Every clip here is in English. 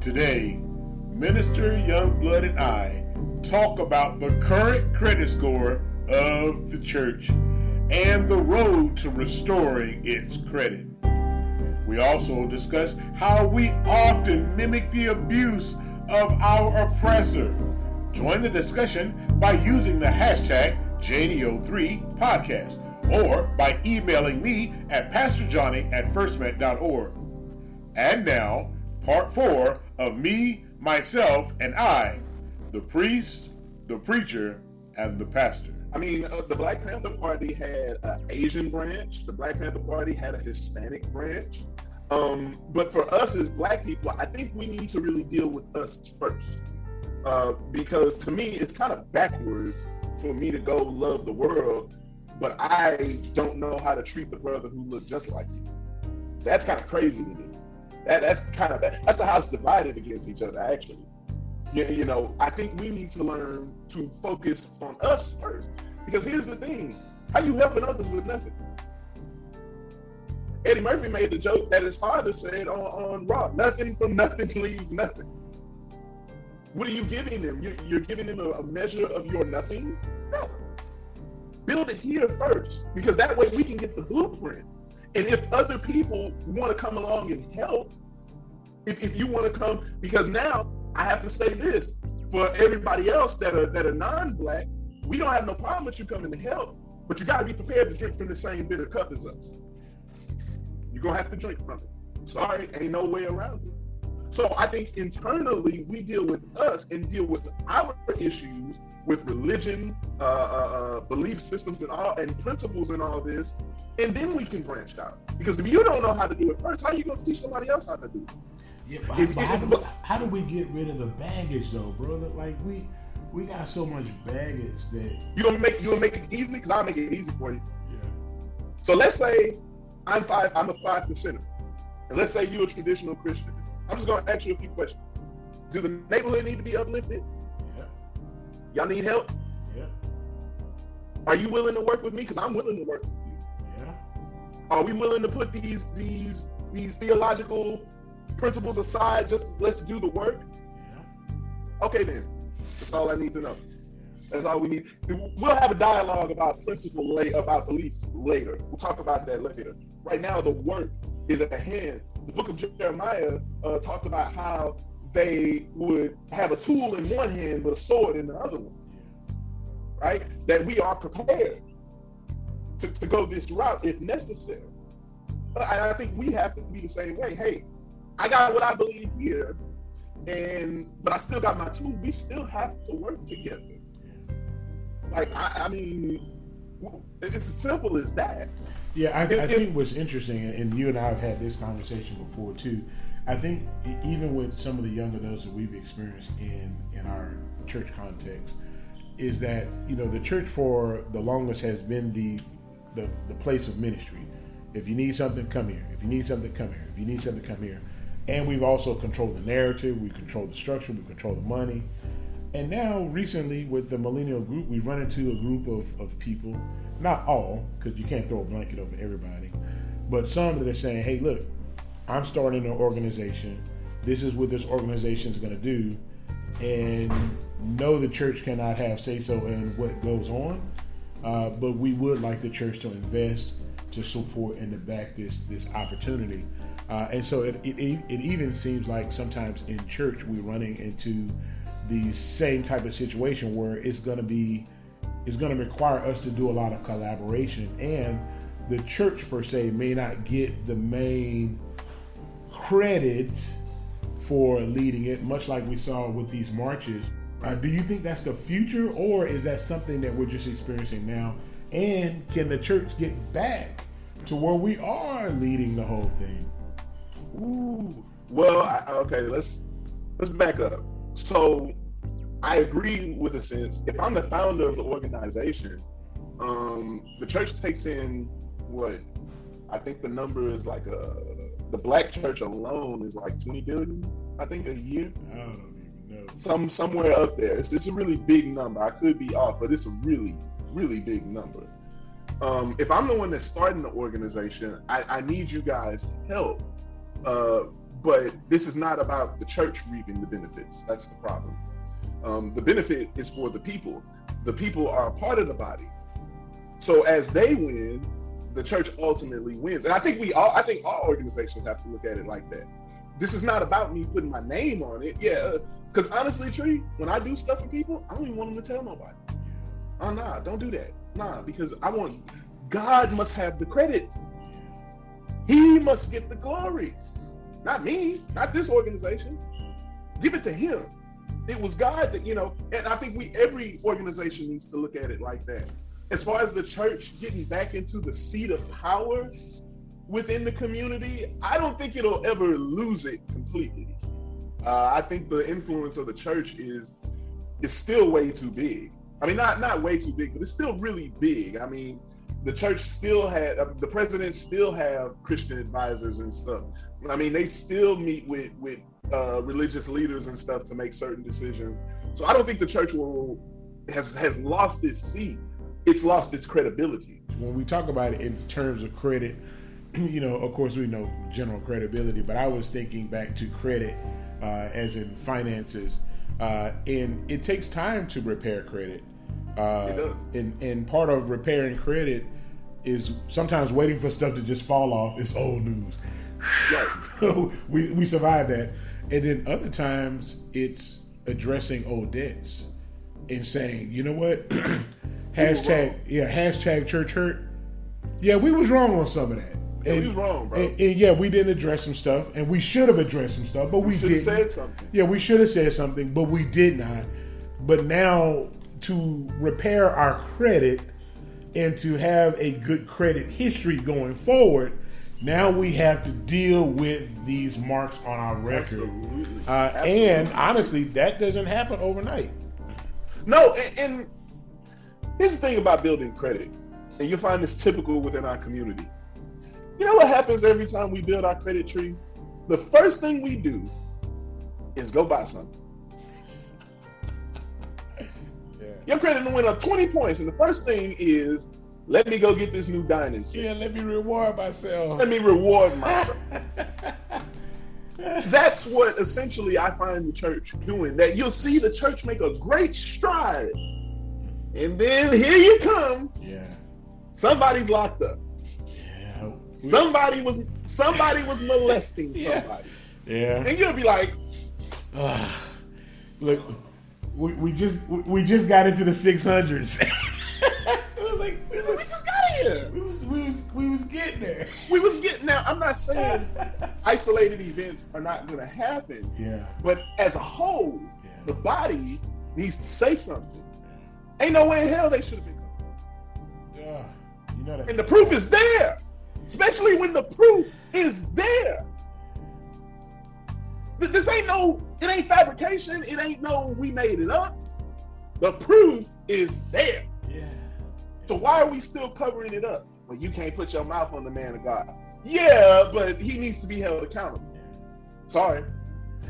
Today, Minister Youngblood and I talk about the current credit score of the church and the road to restoring its credit. We also discuss how we often mimic the abuse of our oppressor. Join the discussion by using the hashtag JDO3podcast or by emailing me at pastorjohnny@firstmet.org. And now, part 4 of Me, Myself, and I, the priest, the preacher, and the pastor. I mean, the Black Panther Party had an Asian branch. The Black Panther Party had a Hispanic branch. But for us as Black people, I think we need to really deal with us first. Because to me, it's kind of backwards for me to go love the world, but I don't know how to treat the brother who looked just like me. So that's kind of crazy to me. That's the house divided against each other, actually. You know, I think we need to learn to focus on us first. Because here's the thing, how you helping others with nothing? Eddie Murphy made the joke that his father said on Raw, nothing from nothing leaves nothing. What are you giving them? You're giving them a measure of your nothing? No. Build it here first, because that way we can get the blueprint. And if other people want to come along and help, if you want to come, because now I have to say this, for everybody else that are non-Black, we don't have no problem with you coming to help, but you got to be prepared to drink from the same bitter cup as us. You're going to have to drink from it. Sorry, ain't no way around it. So I think internally we deal with us and deal with our issues with religion, belief systems and principles and all this, and then we can branch out. Because if you don't know how to do it first, how are you going to teach somebody else how to do it? Yeah, how do we get rid of the baggage though, brother? Like we got so much baggage that you gonna make it easy, because I'll make it easy for you. Yeah. So let's say I'm a 5%er, and let's say you're a traditional Christian. I'm just gonna ask you a few questions. Do the neighborhood need to be uplifted? Yeah. Y'all need help? Yeah. Are you willing to work with me? Because I'm willing to work with you. Yeah. Are we willing to put these theological principles aside? Just let's do the work. Yeah. Okay, then. That's all I need to know. That's all we need. We'll have a dialogue about about beliefs later. We'll talk about that later. Right now, the work is at hand. The book of Jeremiah talked about how they would have a tool in one hand but a sword in the other one. Right? That we are prepared to go this route if necessary. But I think we have to be the same way. Hey, I got what I believe here, but I still got my tool. We still have to work together. Like, I mean, it's as simple as that. Yeah, I think what's interesting, and you and I have had this conversation before too, I think even with some of the young adults that we've experienced in our church context, is that, you know, the church for the longest has been the place of ministry. If you need something, come here. If you need something, come here. If you need something, come here. And we've also controlled the narrative, we control the structure, we control the money. And now, recently, with the millennial group, we've run into a group of people, not all, because you can't throw a blanket over everybody, but some that are saying, hey, look, I'm starting an organization. This is what this organization is going to do. And no, the church cannot have say-so in what goes on, but we would like the church to invest, to support, and to back this opportunity. And so it even seems like sometimes in church we're running into the same type of situation where it's going to require us to do a lot of collaboration, and the church per se may not get the main credit for leading it, much like we saw with these marches. Do you think that's the future, or is that something that we're just experiencing now? And can the church get back to where we are leading the whole thing? Ooh, well, okay, let's back up. So I agree with a sense. If I'm the founder of the organization, the church takes in what I think the number is like the Black church alone is like 20 billion, I think, a year. I don't even know. Somewhere up there. It's a really big number. I could be off, but it's a really, really big number. If I'm the one that's starting the organization, I need you guys' help But this is not about the church reaping the benefits. That's the problem. The benefit is for the people. The people are a part of the body. So as they win, the church ultimately wins. And I think all organizations have to look at it like that. This is not about me putting my name on it. Yeah, because honestly, Tree, when I do stuff for people, I don't even want them to tell nobody. Oh, nah, don't do that. Nah, because God must have the credit. He must get the glory. Not me, not this organization. Give it to him. It was God that, and I think every organization needs to look at it like that. As far as the church getting back into the seat of power within the community, I don't think it'll ever lose it completely. I think the influence of the church is still way too big. I mean, not way too big, but it's still really big. I mean, the church still the presidents still have Christian advisors and stuff. I mean, they still meet with religious leaders and stuff to make certain decisions. So I don't think the church has lost its seat. It's lost its credibility. When we talk about it in terms of credit, of course we know general credibility, but I was thinking back to credit as in finances, and it takes time to repair credit. It does. And part of repairing credit is sometimes waiting for stuff to just fall off. It's old news. Right. we survive that. And then other times it's addressing old debts and saying, you know what? Hashtag church hurt. Yeah, we was wrong on some of that. We was wrong, bro. And yeah, we didn't address some stuff, and we should have addressed some stuff, but we didn't. Said something. Yeah, we should have said something, but we did not. But now, to repair our credit and to have a good credit history going forward, now we have to deal with these marks on our record. Absolutely. And honestly, that doesn't happen overnight. No, and here's the thing about building credit, and you'll find this typical within our community. You know what happens every time we build our credit tree? The first thing we do is go buy something. Your credit went up 20 points, and the first thing is, let me go get this new dining set. Yeah, let me reward myself. Let me reward myself. That's what essentially I find the church doing. That you'll see the church make a great stride, and then here you come. Yeah. Somebody's locked up. Yeah. Somebody was molesting somebody. Yeah. And you'll be like, look, we just got into the 600s. we just got here. We was getting there. We was getting now. I'm not saying isolated events are not going to happen. Yeah. But as a whole, the body needs to say something. Ain't no way in hell they should have been. Yeah. And the proof is there, especially when the proof is there. It ain't fabrication. It ain't no we made it up. The proof is there. Yeah. So why are we still covering it up? Well, you can't put your mouth on the man of God. Yeah, but he needs to be held accountable. Sorry.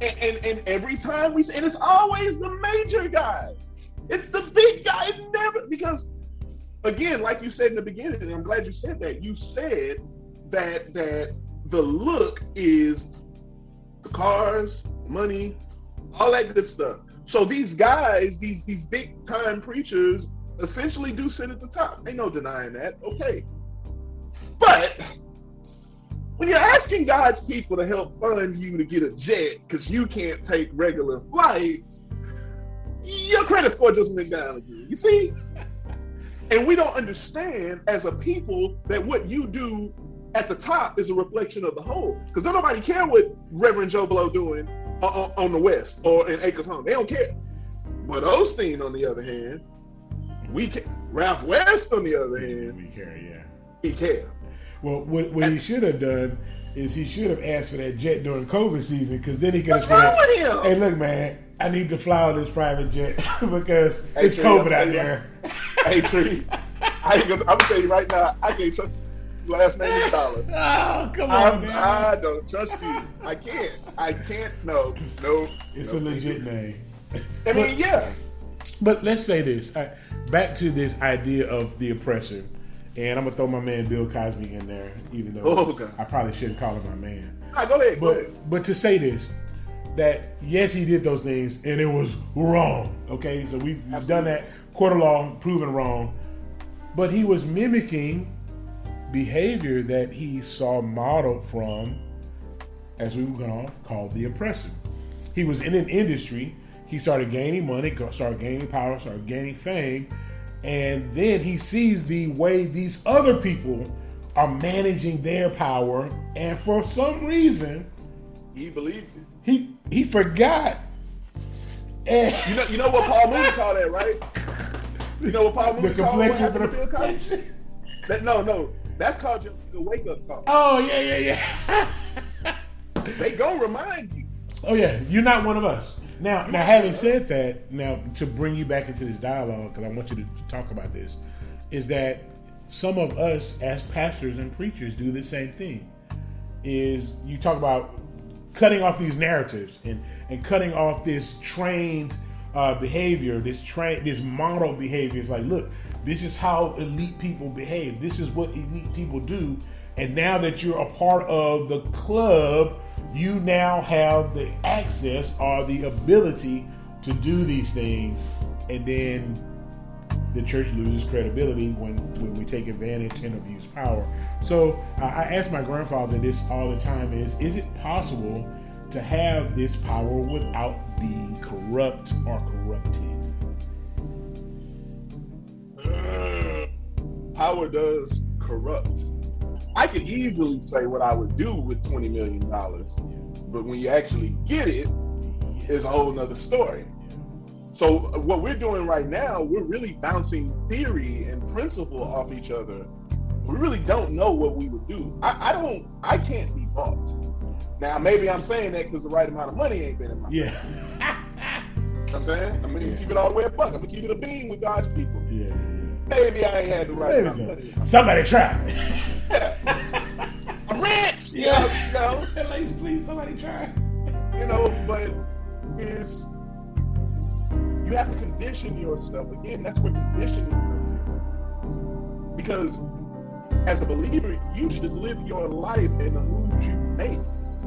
And every time and it's always the major guys. It's the big guy. Because again, like you said in the beginning, and I'm glad you said that. You said that the look is the cars, money, all that good stuff. So these guys, these big time preachers, essentially do sit at the top. Ain't no denying that. Okay. But when you're asking God's people to help fund you to get a jet because you can't take regular flights, your credit score just went down again. You see? And we don't understand as a people that what you do at the top is a reflection of the whole. Because nobody care what Reverend Joe Blow doing on the West or in Acres Home. They don't care. But Osteen, on the other hand, we care. Ralph West, on the other hand, we care. Yeah, he care. Well, what he should have done is he should have asked for that jet during COVID season, because then he could have said, "Hey, look, man, I need to fly on this private jet because it's COVID out there." Hey, Tree, I'm gonna tell you right now, I can't trust you. Last name is Dollar. Oh, come on, man. I don't trust you. I can't. No. It's a legit name. I mean, yeah. But let's say this. Back to this idea of the oppressor. And I'm going to throw my man Bill Cosby in there, even though I probably shouldn't call him my man. Go ahead. But to say this, that yes, he did those things and it was wrong. Okay, so we've done that, court of law, proven wrong. But he was mimicking behavior that he saw modeled from, as we were going to call, the oppressor. He was in an industry. He started gaining money, started gaining power, started gaining fame, and then he sees the way these other people are managing their power, and for some reason, he believed it. He forgot. And you know what Paul Mooney called that, right? You know what Paul Mooney called what happened to Bill Cosby? No, that's called the wake up call. Oh yeah. They gonna remind you. Oh yeah, you're not one of us. Now, having said that, now to bring you back into this dialogue, because I want you to talk about this, is that some of us as pastors and preachers do the same thing. Is you talk about cutting off these narratives and cutting off this trained behavior, this model behavior. It's like, look, this is how elite people behave. This is what elite people do. And now that you're a part of the club, you now have the access or the ability to do these things. And then the church loses credibility when we take advantage and abuse power. So I ask my grandfather this all the time: is it possible to have this power without being corrupt or corrupted? Power does corrupt. I could easily say what I would do with $20 million, but when you actually get it, it's a whole nother story. So what we're doing right now, we're really bouncing theory and principle off each other. We really don't know what we would do. I can't be bought. Now, maybe I'm saying that because the right amount of money ain't been in my pocket. You know what I'm saying? I'm going to keep it all the way a buck. I'm going to keep it a bean with God's people. Yeah. Maybe I ain't had the right amount of money. Somebody try. I'm rich! Yeah. You know? At least, please, somebody try. You know, but you have to condition yourself. Again, that's where conditioning comes in. Because as a believer, you should live your life in the moves you make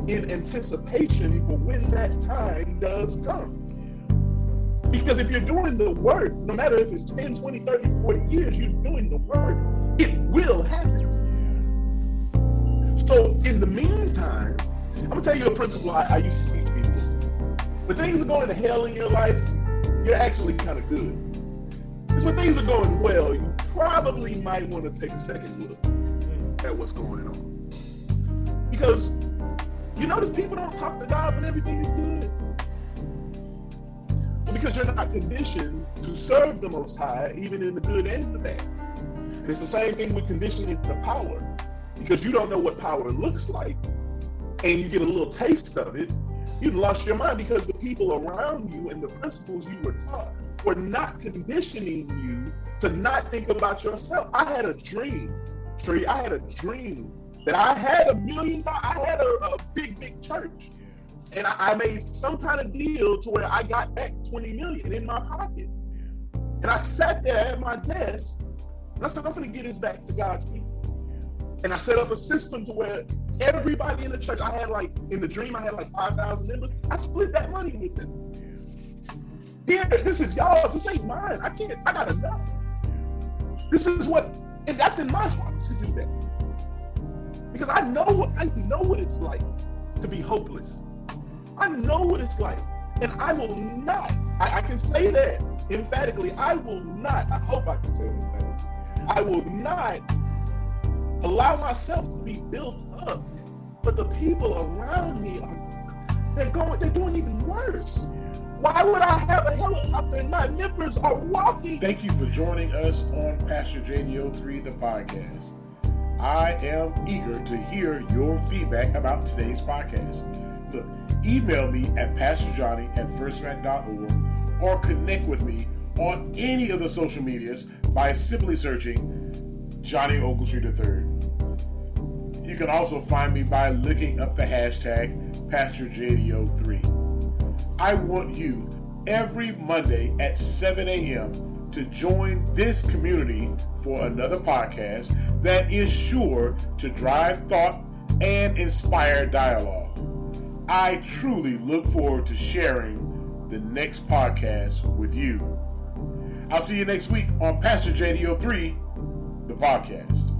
in anticipation for when that time does come. Because if you're doing the work, no matter if it's 10, 20, 30, 40 years, you're doing the work, it will happen. So in the meantime, I'm going to tell you a principle I used to teach people. When things are going to hell in your life, you're actually kind of good. Because when things are going well, you probably might want to take a second look at what's going on. Because you notice people don't talk to God when everything is good. Because you're not conditioned to serve the Most High, even in the good and the bad. And it's the same thing with conditioning the power. Because you don't know what power looks like, and you get a little taste of it, you've lost your mind because the people around you and the principles you were taught were not conditioning you to not think about yourself. I had a dream, Tree. I had a dream that I had $1 million. I had a big church. And I made some kind of deal to where I got back 20 million in my pocket. And I sat there at my desk and I said, I'm going to get this back to God's people. And I set up a system to where everybody in the church, in the dream, I had like 5,000 members. I split that money with them. Here, this is y'all. This ain't mine. I got enough. This is and that's in my heart to do that. Because I know what it's like to be hopeless. I know what it's like, and I will not, I can say that emphatically, I will not, I hope I can say that emphatically, I will not allow myself to be built up, but the people around me, they're doing even worse. Why would I have a helicopter and my members are walking? Thank you for joining us on Pastor JDO3, the podcast. I am eager to hear your feedback about today's podcast. Look, email me at pastorjohnny@firstmat.org or connect with me on any of the social medias by simply searching Johnny Ogletree III. You can also find me by looking up the hashtag PastorJDO3. I want you every Monday at 7 a.m. to join this community for another podcast that is sure to drive thought and inspired dialogue. I truly look forward to sharing the next podcast with you. I'll see you next week on Pastor JDO3, the podcast.